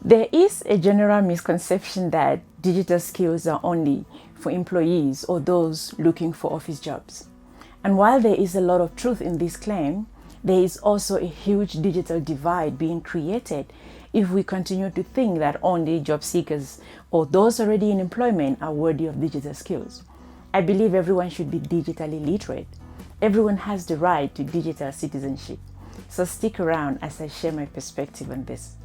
There is a general misconception that digital skills are only for employees or those looking for office jobs. And while there is a lot of truth in this claim, there is also a huge digital divide being created if we continue to think that only job seekers or those already in employment are worthy of digital skills. I believe everyone should be digitally literate. Everyone has the right to digital citizenship. So stick around as I share my perspective on this.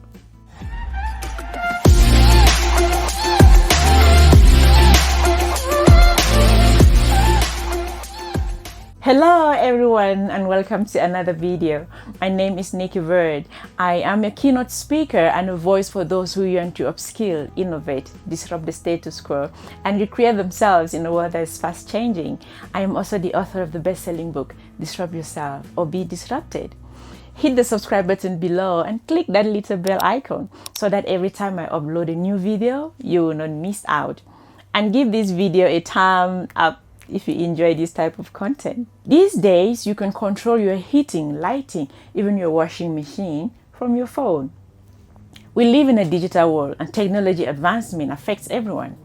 Hello everyone and welcome to another video. My name is Nicky Verd. I am a keynote speaker and a voice for those who yearn to upskill, innovate, disrupt the status quo, and recreate themselves in a world that is fast changing. I am also the author of the best-selling book, Disrupt Yourself or Be Disrupted. Hit the subscribe button below and click that little bell icon so that every time I upload a new video, you will not miss out. And give this video a thumb up if you enjoy this type of content. These days, you can control your heating, lighting, even your washing machine from your phone. We live in a digital world and technology advancement affects everyone.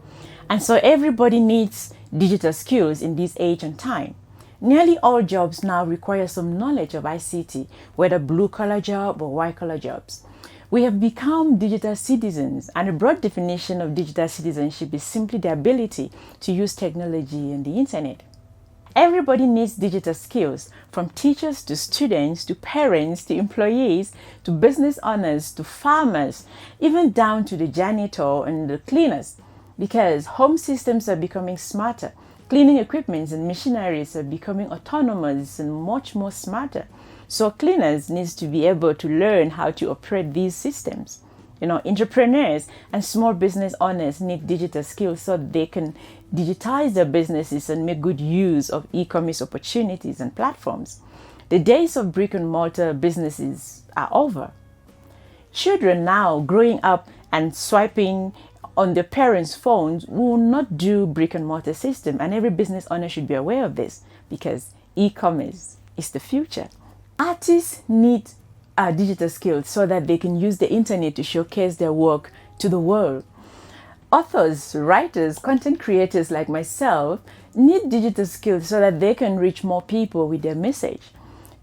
And so everybody needs digital skills in this age and time. Nearly all jobs now require some knowledge of ICT, whether blue-collar job or white-collar jobs. We have become digital citizens, and a broad definition of digital citizenship is simply the ability to use technology and the internet. Everybody needs digital skills, from teachers to students to parents to employees to business owners to farmers, even down to the janitor and the cleaners, because home systems are becoming smarter. Cleaning equipments and machineries are becoming autonomous and much more smarter. So cleaners need to be able to learn how to operate these systems. Entrepreneurs and small business owners need digital skills so they can digitize their businesses and make good use of e-commerce opportunities and platforms. The days of brick and mortar businesses are over. Children now growing up and swiping on their parents' phones will not do brick and mortar system, and every business owner should be aware of this because e-commerce is the future. Artists need digital skills so that they can use the internet to showcase their work to the world. Authors, writers, content creators like myself need digital skills so that they can reach more people with their message.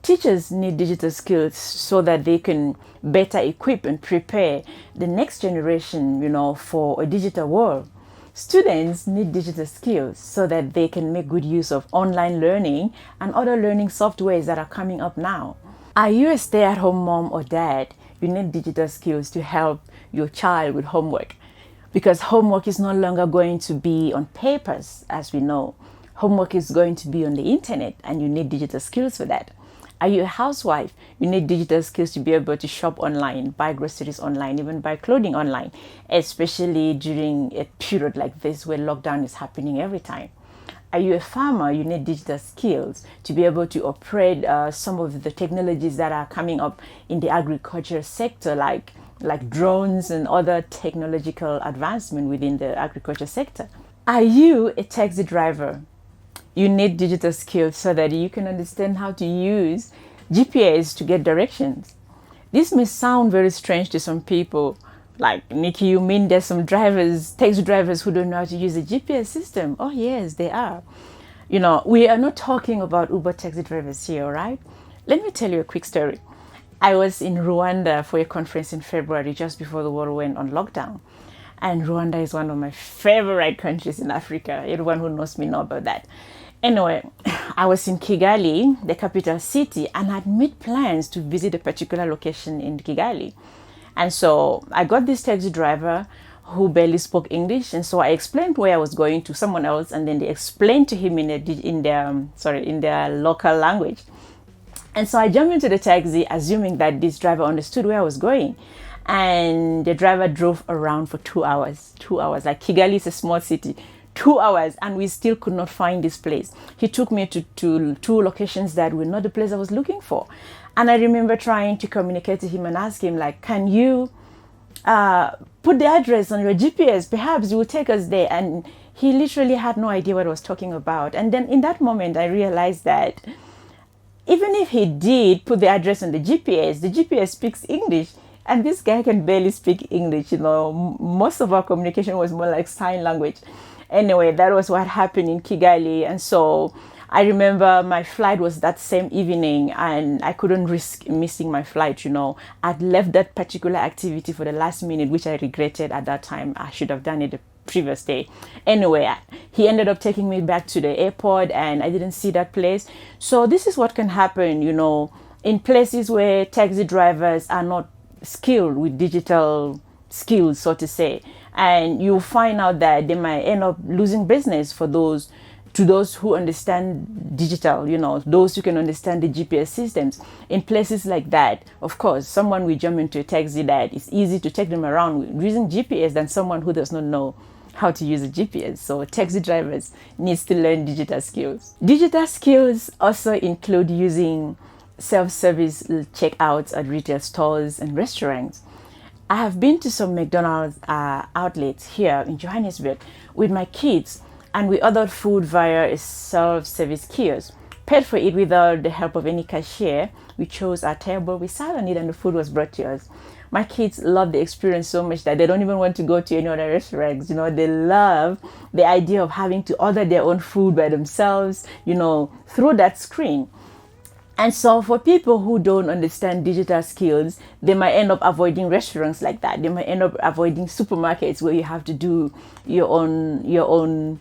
Teachers need digital skills so that they can better equip and prepare the next generation, for a digital world. Students need digital skills so that they can make good use of online learning and other learning softwares that are coming up now. Are you a stay-at-home mom or dad? You need digital skills to help your child with homework, because homework is no longer going to be on papers, as we know. Homework is going to be on the internet, and you need digital skills for that. Are you a housewife? You need digital skills to be able to shop online, buy groceries online, even buy clothing online, especially during a period like this where lockdown is happening every time. Are you a farmer? You need digital skills to be able to operate some of the technologies that are coming up in the agriculture sector, like drones and other technological advancement within the agriculture sector. Are you a taxi driver? You need digital skills so that you can understand how to use GPS to get directions. This may sound very strange to some people. Like, Nikki, you mean there's some taxi drivers who don't know how to use the GPS system? Oh yes, they are. We are not talking about Uber taxi drivers here, right? Let me tell you a quick story. I was in Rwanda for a conference in February, just before the world went on lockdown. And Rwanda is one of my favorite countries in Africa. Everyone who knows me knows about that. Anyway, I was in Kigali, the capital city, and had made plans to visit a particular location in Kigali. And so I got this taxi driver who barely spoke English, and so I explained where I was going to someone else, and then they explained to him in their local language. And so I jumped into the taxi, assuming that this driver understood where I was going. And the driver drove around for 2 hours. 2 hours. Like, Kigali is a small city. 2 hours, and we still could not find this place. He took me to two locations that were not the place I was looking for. And I remember trying to communicate to him and ask him, like, can you put the address on your GPS? Perhaps you will take us there. And he literally had no idea what I was talking about. And then in that moment, I realized that even if he did put the address on the GPS speaks English. And this guy can barely speak English, you know. Most of our communication was more like sign language. Anyway, that was what happened in Kigali. And so I remember my flight was that same evening and I couldn't risk missing my flight, you know. I'd left that particular activity for the last minute, which I regretted at that time. I should have done it the previous day. Anyway, he ended up taking me back to the airport and I didn't see that place. So this is what can happen, you know, in places where taxi drivers are not skilled with digital skills, so to say. And you find out that they might end up losing business for those who understand digital, you know, those who can understand the GPS systems. In places like that, of course, someone will jump into a taxi that it's easy to take them around using GPS than someone who does not know how to use a GPS. So taxi drivers needs to learn digital skills. Digital skills also include using self-service checkouts at retail stores and restaurants. I have been to some McDonald's outlets here in Johannesburg with my kids, and we ordered food via a self-service kiosk. Paid for it without the help of any cashier. We chose our table, we sat on it, and the food was brought to us. My kids love the experience so much that they don't even want to go to any other restaurants. You know, they love the idea of having to order their own food by themselves, you know, through that screen. And so for people who don't understand digital skills, they might end up avoiding restaurants like that. They might end up avoiding supermarkets where you have to do your own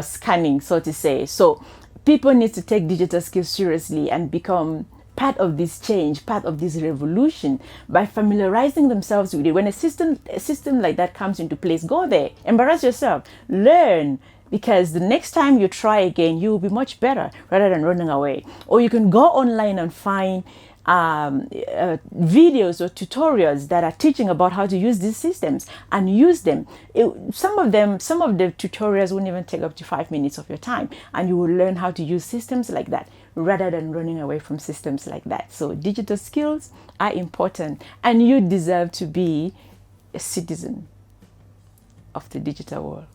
scanning, so to say. So people need to take digital skills seriously and become part of this change, part of this revolution by familiarizing themselves with it. When a system like that comes into place, go there, embarrass yourself, learn. Because the next time you try again, you will be much better rather than running away. Or you can go online and find videos or tutorials that are teaching about how to use these systems and use them. Some of the tutorials won't even take up to 5 minutes of your time, and you will learn how to use systems like that rather than running away from systems like that. So digital skills are important, and you deserve to be a citizen of the digital world.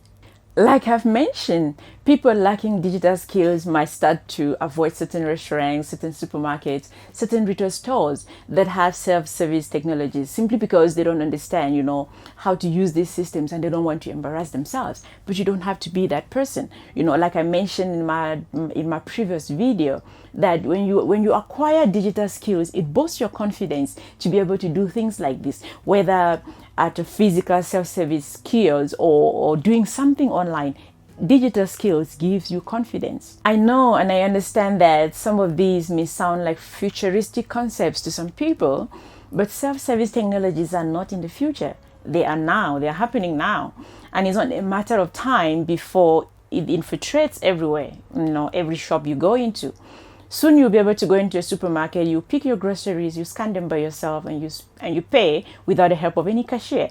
Like I've mentioned, people lacking digital skills might start to avoid certain restaurants, certain supermarkets, certain retail stores that have self-service technologies simply because they don't understand, you know, how to use these systems and they don't want to embarrass themselves. But you don't have to be that person. You know, like I mentioned in my previous video, that when you acquire digital skills, it boosts your confidence to be able to do things like this, whether at a physical self-service kiosk or doing something online. Digital skills gives you confidence. I know and I understand that some of these may sound like futuristic concepts to some people, but self-service technologies are not in the future. They are now. They are happening now. And it's only a matter of time before it infiltrates everywhere, you know, every shop you go into. Soon you'll be able to go into a supermarket, you pick your groceries, you scan them by yourself, and you pay without the help of any cashier.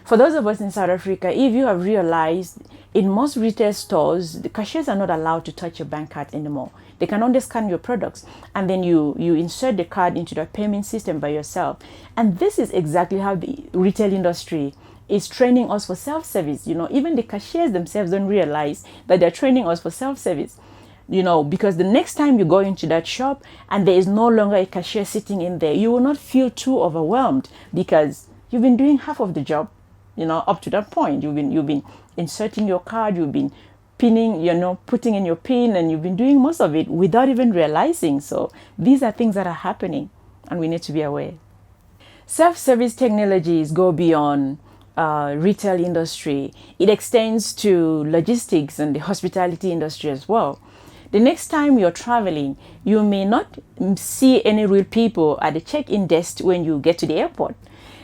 For those of us in South Africa, if you have realized, in most retail stores, the cashiers are not allowed to touch your bank card anymore. They can only scan your products, and then you insert the card into the payment system by yourself. And this is exactly how the retail industry is training us for self-service. You know, even the cashiers themselves don't realize that they're training us for self-service. You know, because the next time you go into that shop and there is no longer a cashier sitting in there, you will not feel too overwhelmed because you've been doing half of the job, you know, up to that point. You've been inserting your card, you've been pinning, you know, putting in your pin, and you've been doing most of it without even realizing. So these are things that are happening and we need to be aware. Self-service technologies go beyond retail industry. It extends to logistics and the hospitality industry as well. The next time you're traveling, you may not see any real people at the check-in desk when you get to the airport.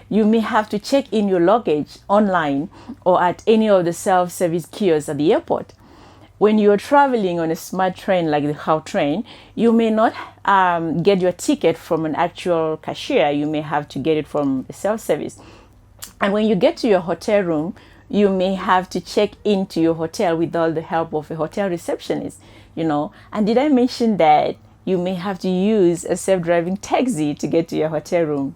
You may have to check in your luggage online or at any of the self-service kiosks at the airport. When you're traveling on a smart train like the How train, you may not get your ticket from an actual cashier. You may have to get it from a self-service. And when you get to your hotel room, you may have to check into your hotel without the help of a hotel receptionist, you know. And did I mention that you may have to use a self-driving taxi to get to your hotel room?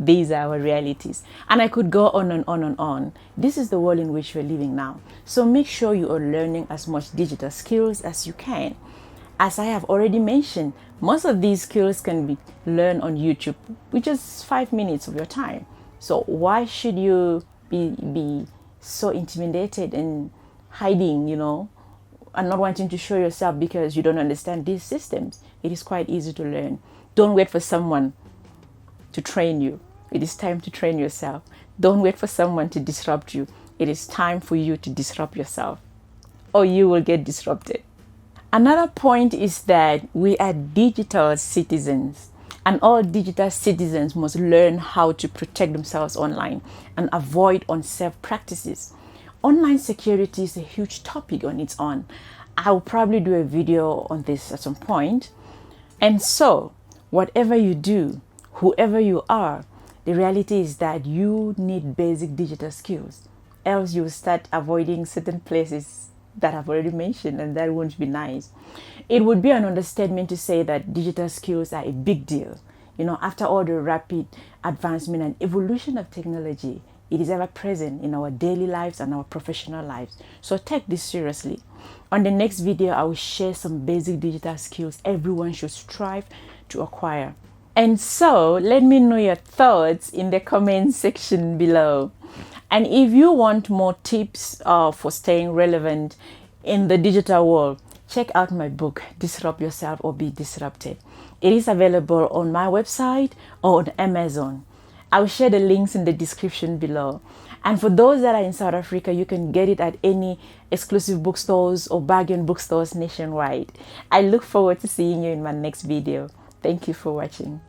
These are our realities. And I could go on and on and on. This is the world in which we're living now. So make sure you are learning as much digital skills as you can. As I have already mentioned, most of these skills can be learned on YouTube with just 5 minutes of your time. So why should you be so intimidated and hiding, and not wanting to show yourself because you don't understand these systems? It is quite easy to learn. Don't wait for someone to train you. It is time to train yourself. Don't wait for someone to disrupt you. It is time for you to disrupt yourself, or you will get disrupted. Another point is that we are digital citizens, and all digital citizens must learn how to protect themselves online and avoid unsafe practices. Online security is a huge topic on its own. I will probably do a video on this at some point. And so, whatever you do, whoever you are, the reality is that you need basic digital skills. Else you will start avoiding certain places that I've already mentioned, and that won't be nice. It would be an understatement to say that digital skills are a big deal. After all the rapid advancement and evolution of technology, it is ever present in our daily lives and our professional lives. So take this seriously. On the next video, I will share some basic digital skills everyone should strive to acquire. And so let me know your thoughts in the comment section below. And if you want more tips for staying relevant in the digital world, check out my book, Disrupt Yourself or Be Disrupted. It is available on my website or on Amazon. I will share the links in the description below. And for those that are in South Africa, you can get it at any exclusive bookstores or bargain bookstores nationwide. I look forward to seeing you in my next video. Thank you for watching.